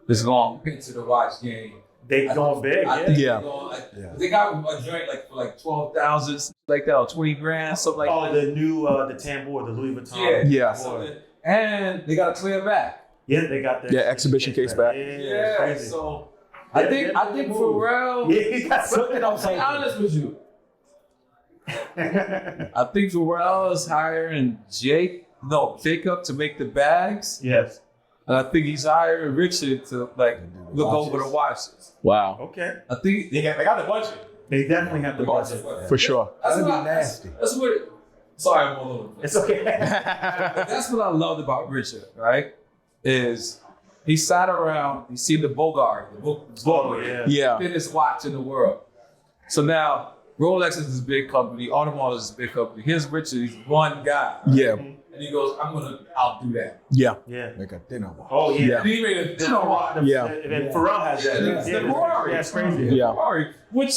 is going into the watch game. They going big. I think Yeah. they're going, they got a joint like for like 12,000, like that, or 20 grand, something like that. The new the tambour, the Louis Vuitton. Yeah. Something. And they got a clear back. Yeah, they got their exhibition case back. Yeah, crazy. So Yeah, I think Pharrell. Yeah, he got something I'll be honest with you. I think Pharrell is hiring Jacob to make the bags. Yes. And I think he's hiring Richard to like look over the watches. Wow. Okay. I think they got the budget. They definitely have the budget. For sure. That'd be nasty. That's what. Sorry, I'm all over. It's okay. That's what I loved about Richard, right? Is he sat around, he seen the Bogart, Yeah. thinnest watch in the world. So now Rolex is this big company, Audemars is this big company. Here's Richard, he's one guy. Right? Yeah. And he goes, I'm gonna outdo that. Yeah. Yeah. Like a thinner one. Oh yeah. And he made a thinner watch. Yeah. And then Pharrell has that. It's the Ferrari. Yeah, it's crazy. Yeah. Ferrari, which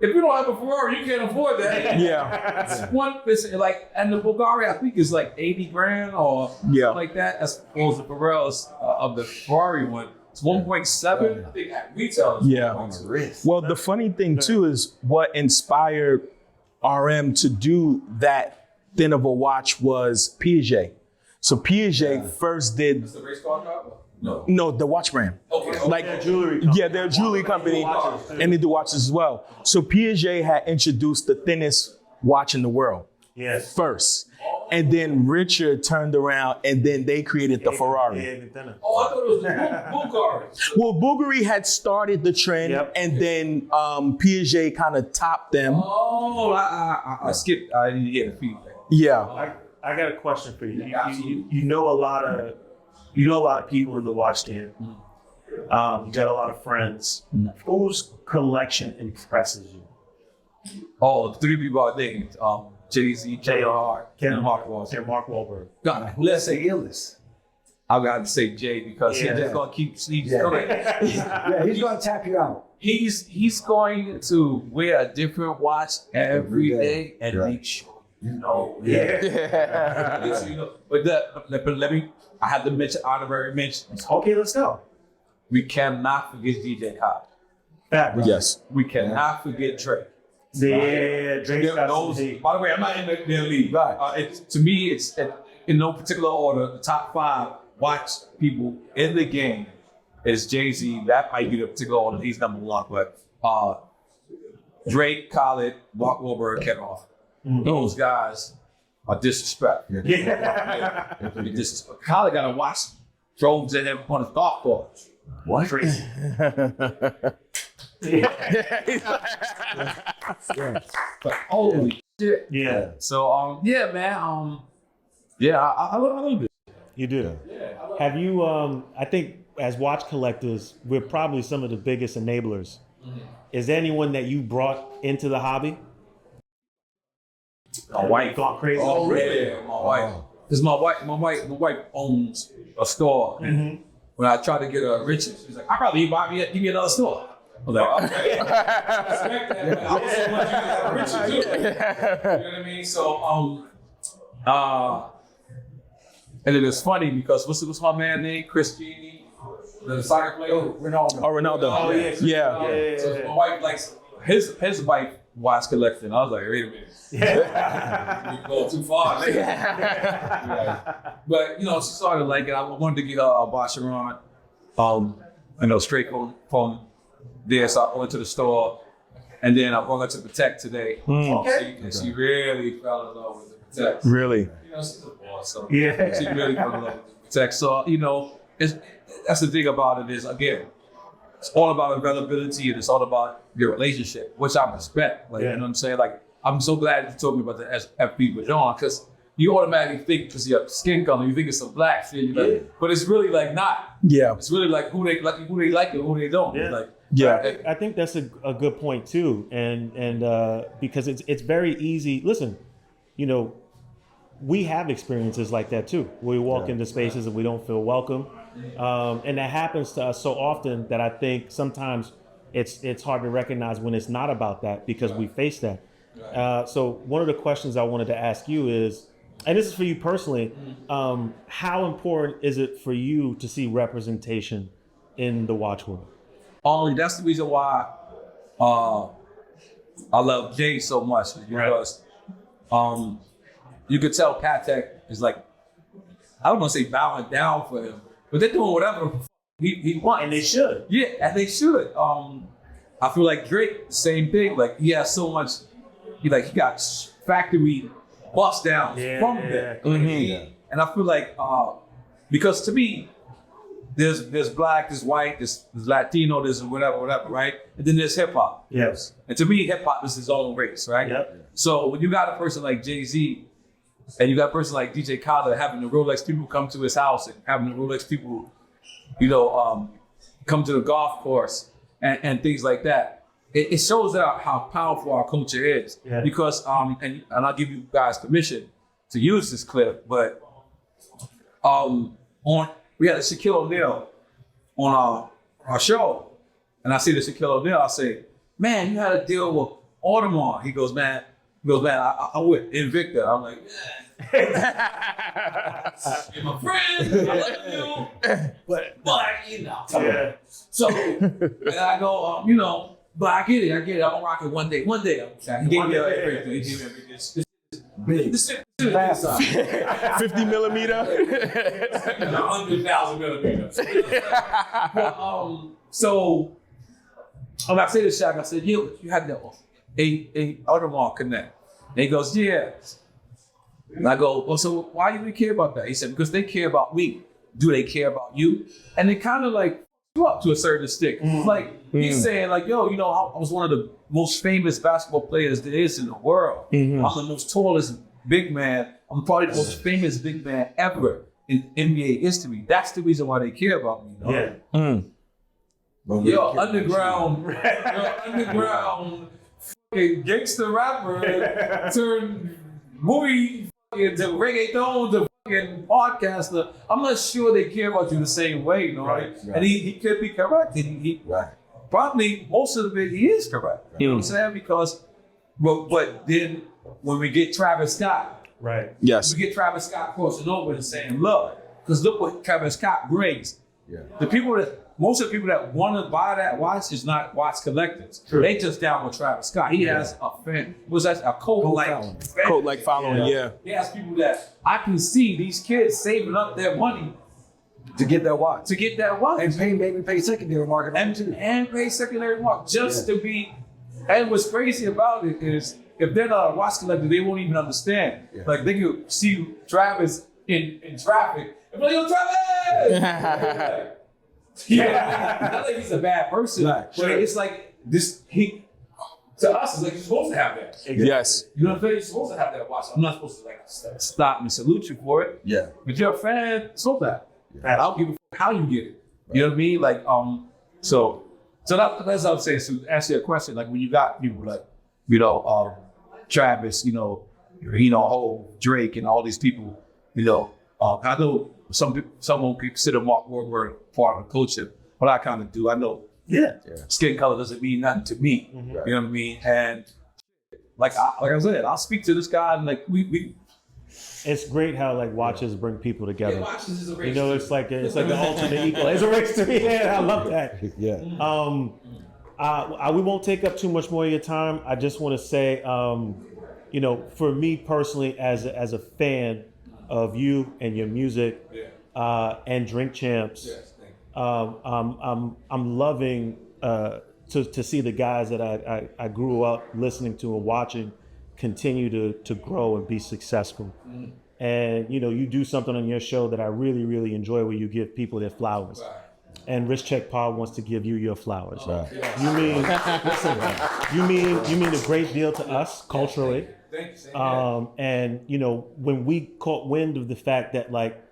if you don't have a Ferrari, you can't afford that. Yeah. It's one, it's like, and the Bulgari I think is like 80 grand or Yeah. something like that. As opposed to Pharrell's of the Ferrari one. It's 1.7. I think at retail. It's Yeah. 1.6. Well, the funny thing too is what inspired RM to do that thin of a watch was Piaget. So Piaget first did The race car car? No. no the watch brand. Okay. Like Jewelry company. yeah, they're a jewelry company Watches, too. and they do watches as well. So Piaget had introduced the thinnest watch in the world Yes. first. And then Richard turned around and then they created the Ferrari. Yeah, even thinner. Oh, I thought it was the Bulgari. Well, Bulgari had started the trend Yep. and then Piaget kind of topped them. Oh, I skipped. I didn't hear the feedback. Yeah. I got a question for you. You know a lot of people in the watch game. You got a lot of friends. Whose collection impresses you? Oh, 3 people I named. Jay-Z, Kevin Hart, Mark Wahlberg. God, Let's say illness. I got to say Jay because he's just gonna keep. He's gonna tap you out. He's going to wear a different watch every day and make sure you know. But let me. I have to mention honorary mentions. Okay, let's go. We cannot forget DJ Khaled. Yes. We cannot forget Drake. Yeah, Drake's got those. some heat. By the way, I'm not in their league. Right. To me, it's in no particular order. The top 5 watch people in the game is Jay-Z. That might be the particular order. He's number 1, but Drake, Khaled, Mark Wahlberg, Kevin Hart. Those guys are disrespectful. Yeah. Khaled got a watch drove to him on his golf course. What? Crazy. But holy shit. Yeah. So yeah, man. I love it. You do. Have you? I think as watch collectors, we're probably some of the biggest enablers. Is there anyone that you brought into the hobby? My wife Gone crazy. Oh, really? My wife. Because my wife owns a store. When I tried to get her Richard, she's like, I'd rather you give me another store. I was like, okay. I respect that, but I also want you to get a Richard too. You know what I mean? So, and it is funny because what's my man name? Chris Genie, the soccer player? Ronaldo. Oh, yeah. So my wife likes his wife watch collection. I was like, wait a minute. You go too far. But she started liking it. I wanted to get a Vacheron, straight from there. So I went to the store, and then I went to Patek today. And she really fell in love with the Patek. Really? She's a boss, so Yeah. she really fell in love with the Patek. So that's the thing about it is, again, it's all about availability and it's all about your relationship, which I respect. You know what I'm saying? Like, I'm so glad you told me about the FP Vacheron because you automatically think because your skin color, you think it's a black shit, but it's really like not. Yeah. It's really like who they like and who they don't. Yeah. I think that's a good point too, and because it's very easy. Listen, we have experiences like that too. We walk into spaces and we don't feel welcome. And that happens to us so often that I think sometimes it's hard to recognize when it's not about that because we face that. So one of the questions I wanted to ask you is, and this is for you personally, how important is it for you to see representation in the watch world? That's the reason why I love Jay so much because you could tell Patek is like, I don't want to say bowing down for him, but they're doing whatever he wants. And they should. Yeah, and they should. I feel like Drake, the same thing. Like he has so much. He got factory bust downs from them. And I feel like because to me, there's black, there's white, there's Latino, there's whatever, right? And then there's hip hop. Yes. And to me, hip hop is his own race, right? Yep. So when you got a person like Jay-Z, and you got a person like DJ Khaled having the Rolex people come to his house and having the Rolex people, come to the golf course and things like that. It shows how powerful our culture is. Yeah. Because, and I'll give you guys permission to use this clip, but we had a Shaquille O'Neal on our show, and I see the Shaquille O'Neal, I say, man, you had a deal with Audemars. He goes, man, I'm with Invicta. I'm like, you're my friend, I love you, but Yeah. So, and I go, but I get it, I'm gonna rock it one day. He gave me everything. He gave me everything. This shit is 50 millimeter. 100,000 millimeters. So when I say to Shaq, I said, you had a Audemars Connect. And he goes, yeah. And I go, well, so why do you care about that? He said, because they care about me. Do they care about you? And they kind of like you up to a certain extent. He's saying like, yo, I was one of the most famous basketball players there is in the world. I'm the most tallest big man. I'm probably the most famous big man ever in NBA history. That's the reason why they care about me. Yo, underground fucking gangster rapper turned movie fucking to reggaeton to fucking podcaster. I'm not sure they care about you the same way, you know. Right. And he could be correct. He probably most of it he is correct. You know what I'm saying? Because but then when we get Travis Scott, right? Yes, we get Travis Scott crossing over and saying, "Look, because look what Travis Scott brings." Yeah. Most of the people that want to buy that watch is not watch collectors. True. They just down with Travis Scott. He has a fan. Was that a cult-like following? Yeah. He has people that I can see these kids saving up their money to get that watch. And pay secondary market and pay secondary market just to be. And what's crazy about it is if they're not a watch collector, they won't even understand. Yeah. Like they could see Travis in traffic and be like, "Yo, Travis!" Not like he's a bad person, but it's like this. To us, it's like you're supposed to have that. Exactly. Yes, you know what I'm saying. You're supposed to have that watch. I'm not supposed to like stop and salute you for it. Yeah, but you're a fan. So that. Yeah. I'll give a fuck how you get it. Right. You know what I mean? Like So that's what I'm saying. So to answer your question, like when you got people like, Travis, Hov, Drake, and all these people, I know some people consider Mark Wahlberg part of the culture, but I kind of do. I know, skin color doesn't mean nothing to me. Mm-hmm. You know what I mean? And like I said, I'll speak to this guy and like we. It's great how like watches bring people together. Yeah, watches is a race. It's like the ultimate equal. It's a race to me. Yeah, I love that. Yeah. We won't take up too much more of your time. I just want to say, for me personally, as a fan of you and your music, and Drink Champs, I'm loving to see the guys that I grew up listening to and watching continue to grow and be successful. Mm. And you do something on your show that I really, really enjoy, where you give people their flowers. Right. And Rich Check Pod wants to give you your flowers. Right. You mean you mean a great deal to us culturally. And when we caught wind of the fact that like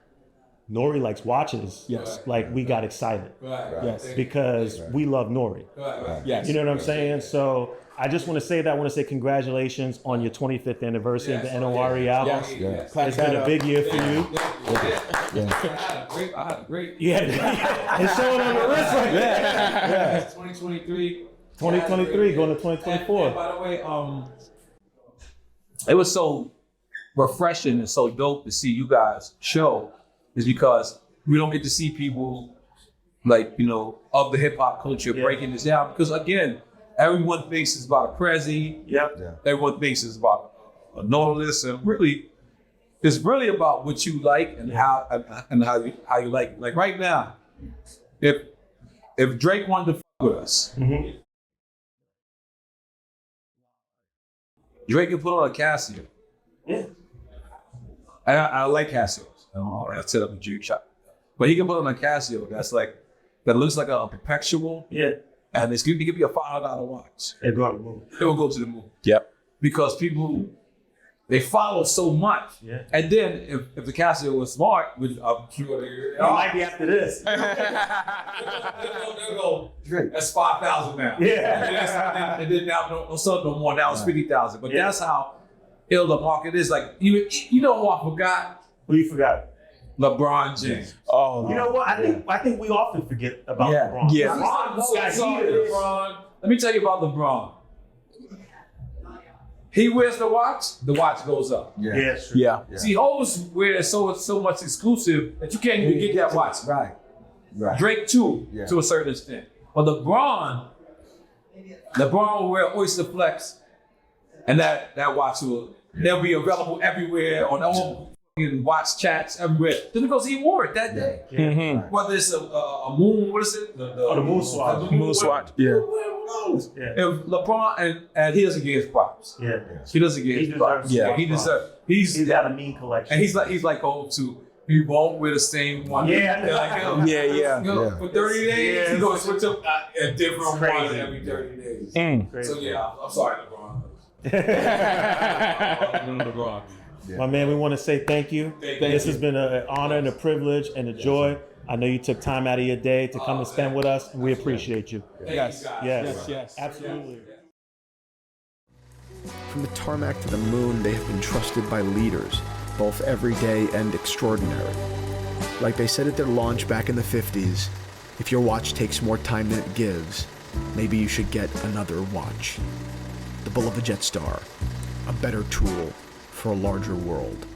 Nore likes watches, like we got excited. Right. Yes. Because we love Nore. Right. Yes. You know what I'm saying? So I just want to say that. I want to say congratulations on your 25th anniversary of the Honorary album. Yes. It's been a big year for you. I had a great. It's showing on the wrist right there. 2023. 2023 going to 2024. And by the way, it was so refreshing and so dope to see you guys show, is because we don't get to see people like, of the hip hop culture breaking this down. Because again, everyone thinks it's about a Prezi. Yep. Everyone thinks it's about a Nautilus, and really, it's really about what you like and how you like it. Like right now, if Drake wanted to fuck with us, Drake can put on a Casio. Yeah. I like Casios. I set up a juke shop, but he can put on a Casio that looks like a perpetual. Yeah. And it's going to give you a $500 watch. It will go to the moon. It will go to the moon. Yep. Because people, they follow so much. Yeah. And then if the Casio was smart, which I'm sure it might be after this. They'll go, that's 5,000 now. Yeah. And then now don't sell no more. Now it's 50,000. But that's how ill the market is. Like, you know what I forgot? Who you forgot? LeBron James. Oh, you know what? I think we often forget about LeBron. Yeah. LeBron. Let me tell you about LeBron. He wears the watch goes up. Yeah. Yeah. See, Ho's wears so much exclusive that you can't even get that watch. Right. Drake too, to a certain extent. But LeBron will wear Oyster Flex, and that watch they'll be available everywhere on all watch chats everywhere. Just because he wore it that day. Yeah. Mm-hmm. Whether it's a moon, what is it? The moon swatch. The moon swatch. Yeah. Who knows? Yeah. If LeBron and he doesn't get his props. Yeah. He doesn't get his props. Yeah. He deserves. He's got a mean collection. And he's like too. He won't wear the same one. Yeah. Yeah. For 30 days, he's gonna switch up a different one every 30 days. So I'm sorry, LeBron. LeBron. My man, we want to say thank you. This has been an honor and a privilege and a joy. I know you took time out of your day to come and spend with us, and we appreciate you. Yes. Yes. Absolutely. From the tarmac to the moon, they have been trusted by leaders, both everyday and extraordinary. Like they said at their launch back in the 50s, if your watch takes more time than it gives, maybe you should get another watch. The Bull of the Jet Star, a better tool for a larger world.